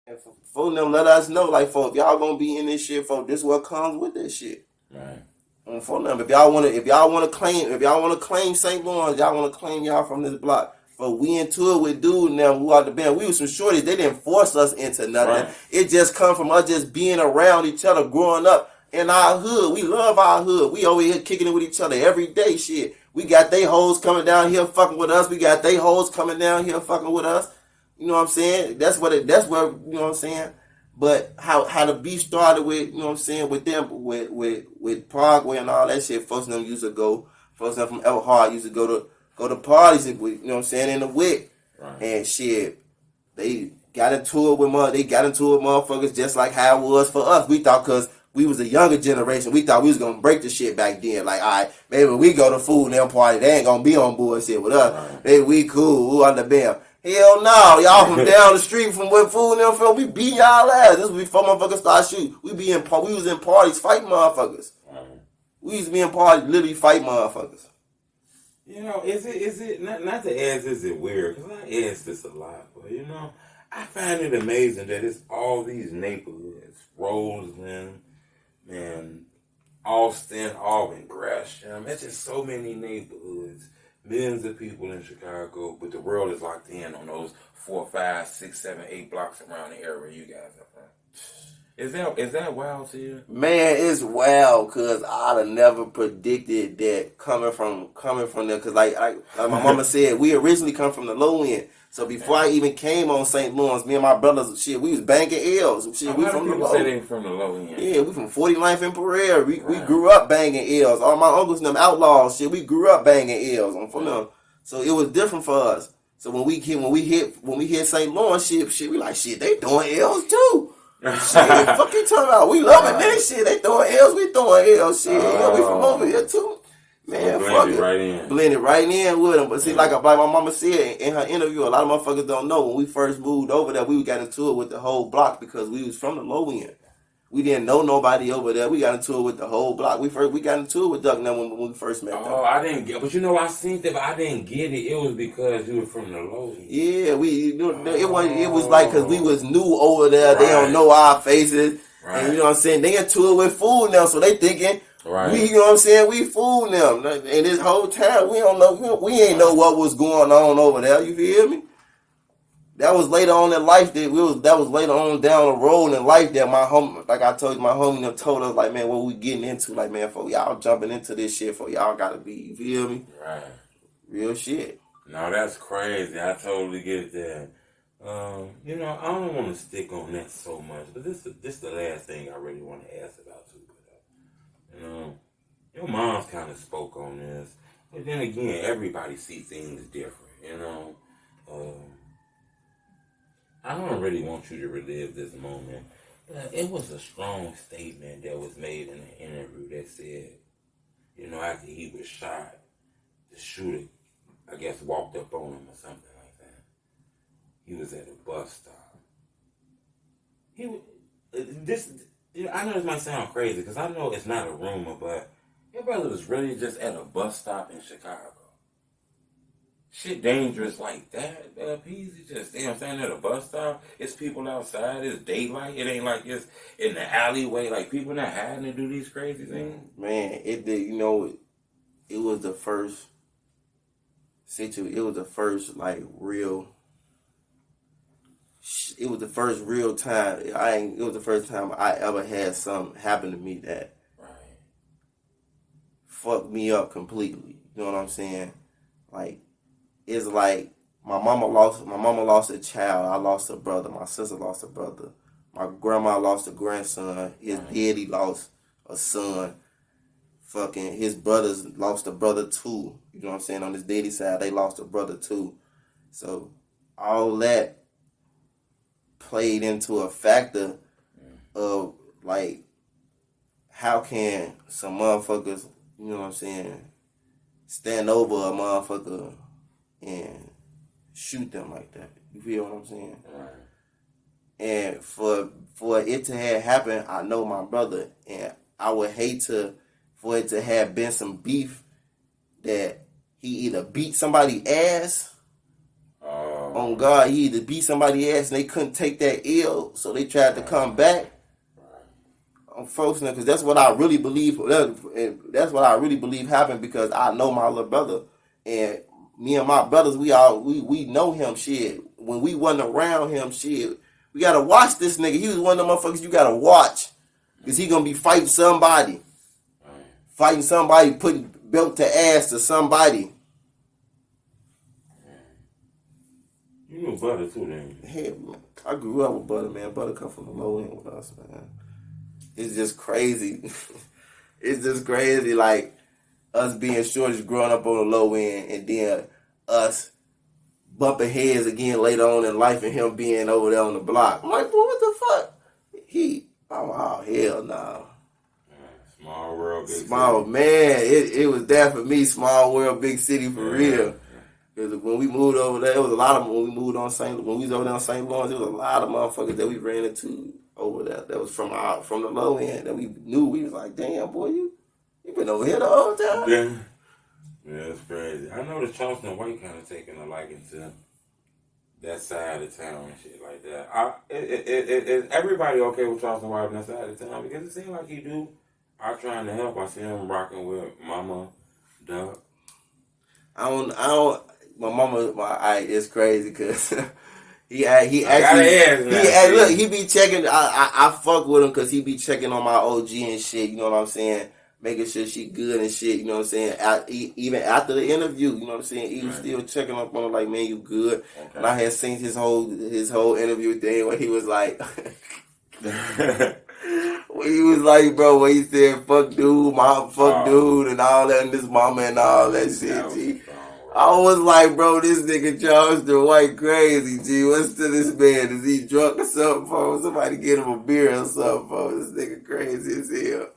And for them, let us know, like, for if y'all gonna be in this shit, for this what comes with this shit. Right. And for them, if y'all wanna claim St. Lawrence, y'all wanna claim y'all from this block. But we into it with dude now who out the band. We was some shorties. They didn't force us into nothing. Right. It just come from us just being around each other, growing up in our hood. We love our hood. We over here kicking it with each other every day. Shit. We got they hoes coming down here fucking with us. We got they hoes coming down here fucking with us. You know what I'm saying? That's where you know what I'm saying? But how the beef started with, you know what I'm saying, with them, with Parkway and all that shit, folks them used to go, folks them from Elkhart used to go to parties, and, you know what I'm saying, in the Wit. Right. And shit, they got into it with motherfuckers just like how it was for us. We thought, because we was a younger generation, we thought we was gonna break the shit back then. Like, all right, maybe we go to food and them party, they ain't gonna be on bullshit with us. Right. Maybe we cool, we under bam. Hell no, y'all from down the street from where food and them from, we beat y'all ass. This was before motherfuckers start shooting. We was in parties fighting motherfuckers. Right. We used to be in parties literally fight motherfuckers. You know, is it not to ask, is it weird? Because I ask this a lot, but you know, I find it amazing that it's all these neighborhoods, Roseland, man, Austin, Auburn, Gresham. It's just so many neighborhoods, millions of people in Chicago, but the world is locked in on those 4, 5, 6, 7, 8 blocks around the area you guys are from. Is that wild to you? Man, it's wild, because I'd have never predicted that coming from there. Because like my mama said, we originally come from the low end. So before I even came on St. Lawrence, me and my brothers, shit, we was banging L's. Shit, we from the low. Say they from the low end. Yeah, we from 49th and Pereira. We grew up banging L's. All my uncles and them outlaws, shit, we grew up banging L's. I'm from them. So it was different for us. So when we hit St. Lawrence, shit, we like, shit, they doing L's too. Shit, fuck you talking about? We loving that shit. They throwing L's, we throwing L's. Shit, we from over here too. Man, fuck it. Blend it right in with them. But see, like my mama said in her interview, a lot of motherfuckers don't know, when we first moved over there, we got into it with the whole block because we was from the low end. We didn't know nobody over there. We got into it with the whole block. We got into it with Duck now when we first met them. Oh, I didn't get, but you know, I seen that, but I didn't get it. It was because you were from the low end. Yeah, it was like, because we was new over there. Right. They don't know our faces. Right. And you know what I'm saying? They into it with food now, so they thinking, right. You know what I'm saying? We fooled them. And this whole time, we don't know, we ain't know what was going on over there. You feel me? That was later on in life that was later on down the road in life that my homie, like I told you, my homie them told us, like, man, what we getting into? Like, man, for y'all jumping into this shit, for y'all gotta be, you feel me? Right. Real shit. No, that's crazy. I totally get that. You know, I don't want to stick on that so much, but this is the last thing I really want to ask about Tooka. You know, your mom's kind of spoke on this, but then again, everybody sees things different. You know, I don't really want you to relive this moment. It was a strong statement that was made in the interview that said, you know, after he was shot, the shooter, I guess, walked up on him or something like that. He was at a bus stop. I know this might sound crazy because I know it's not a rumor, but your brother was really just at a bus stop in Chicago. Shit dangerous like that, Peasy. Just, you know what I'm saying, at a bus stop, it's people outside, it's daylight, it ain't like it's in the alleyway, like people not hiding to do these crazy things. Man, it did, you know, it was the first like real, it was the first real time, it was the first time I ever had something happen to me that fucked me up completely. You know what I'm saying? Like, it's like my mama lost a child. I lost a brother. My sister lost a brother. My grandma lost a grandson. His daddy lost a son. Fucking his brothers lost a brother too. You know what I'm saying? On his daddy side, they lost a brother too. So all that played into a factor of, like, how can some motherfuckers, you know what I'm saying, stand over a motherfucker and shoot them like that. You feel what I'm saying? Right. And for it to have happened, I know my brother, and I would hate for it to have been some beef that he either beat somebody's ass On God, he either beat somebody ass and they couldn't take that ill, so they tried to come back. I'm focusing because that's what I really believe. That's what I really believe happened because I know my little brother, and me and my brothers, we know him. Shit, when we wasn't around him, shit, we gotta watch this nigga. He was one of them motherfuckers you gotta watch because he gonna be fighting somebody, putting belt to ass to somebody. You knew Butter too, then. Hey, I grew up with Butter, man. Butter come from the low end with us, man. It's just crazy. It's just crazy, like, us being shorties growing up on the low end and then us bumping heads again later on in life and him being over there on the block. I'm like, boy, what the fuck? Oh, hell no. Small world, big small, city. Man, it was that for me, small world, big city for real. Because when we moved over there, it was a lot of, when we was over there on St. Lawrence, there was a lot of motherfuckers that we ran into over there that was from the low end that we knew. We was like, damn, boy, you been over here the whole time? Yeah, it's crazy. I know the Charleston White kind of taking a liking to that side of town and shit like that. Is everybody okay with Charleston White on that side of town? Because it seems like he do. I'm trying to help. I see him rocking with Mama Duck. I don't. My mama, it's crazy because he actually look, he be checking. I fuck with him because he be checking on my OG and shit. You know what I'm saying? Making sure she good and shit. You know what I'm saying? Even after the interview, you know what I'm saying? He was still checking up on her like, man, you good? Okay. And I had seen his whole interview thing where he was like. He was like, bro, when he said, fuck dude, dude, and all that, and this mama and all that shit, G. I was like, bro, this nigga Charleston White crazy, G. What's to this man? Is he drunk or something, folks? Somebody get him a beer or something, folks. This nigga crazy as hell.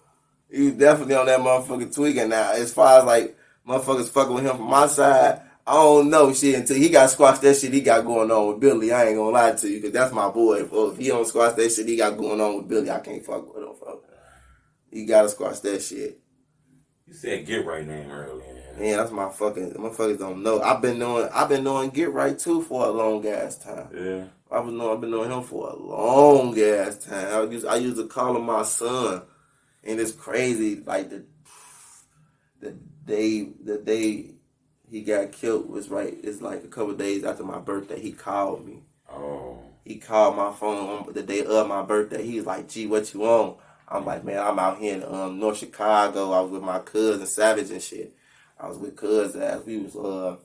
He was definitely on that motherfucker tweaking now. As far as, like, motherfuckers fucking with him from my side, I don't know shit until he got squashed that shit he got going on with Billy. I ain't gonna lie to you, because that's my boy. If he don't squash that shit he got going on with Billy, I can't fuck with him, folks. He gotta squash that shit. You said Get Right name earlier. Man, that's my motherfuckers don't know. I've been knowing Get Right too for a long ass time. Yeah. I've been knowing him for a long ass time. I used to call him my son. And it's crazy, like the day he got killed was right. It's like a couple of days after my birthday. He called me. Oh. He called my phone on the day of my birthday. He was like, "Gee, what you want?" I'm like, "Man, I'm out here in North Chicago. I was with my cousin Savage and shit. I was with cuz ass. We was I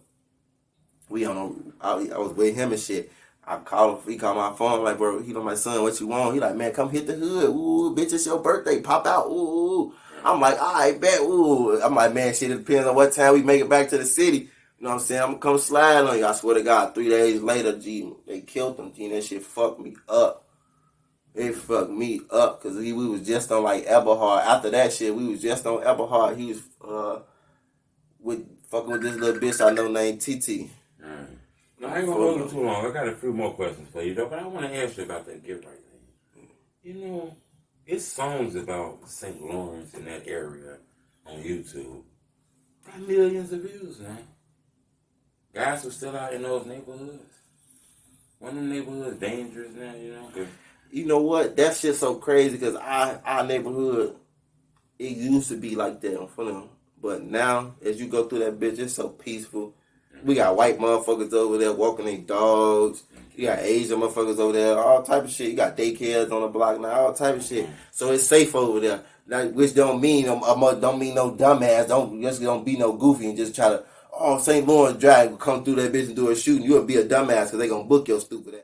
was with him and shit. I called him. He called my phone. I'm like, bro, he know my son. What you want? He like, man, come hit the hood. Ooh, bitch, it's your birthday. Pop out. Ooh. I'm like, all right, bet. Ooh. I'm like, man, shit, it depends on what time we make it back to the city. You know what I'm saying? I'm gonna come slide on you. I swear to God, 3 days later, G, they killed him. G, and that shit fucked me up. It fucked me up because we was just on like Eberhard. After that shit, we was just on Eberhard. He was fucking with this little bitch I know named TT. No, I ain't gonna hold you too long. I got a few more questions for you, though, but I want to ask you about that Get Right thing. You know, it's songs about St. Lawrence in that area on YouTube. Got millions of views now. Guys were still out in those neighborhoods. One of them neighborhoods dangerous now, you know? You know what? That shit's so crazy because our neighborhood, it used to be like that in front of them. But now, as you go through that bitch, it's so peaceful. We got white motherfuckers over there walking their dogs. You got Asian motherfuckers over there, all type of shit. You got daycares on the block now, all type of shit. So it's safe over there. Now, which don't mean no dumbass. Don't be no goofy and just try to, St. Lawrence drag will come through that bitch and do a shooting. You'll be a dumbass because they gonna book your stupid ass.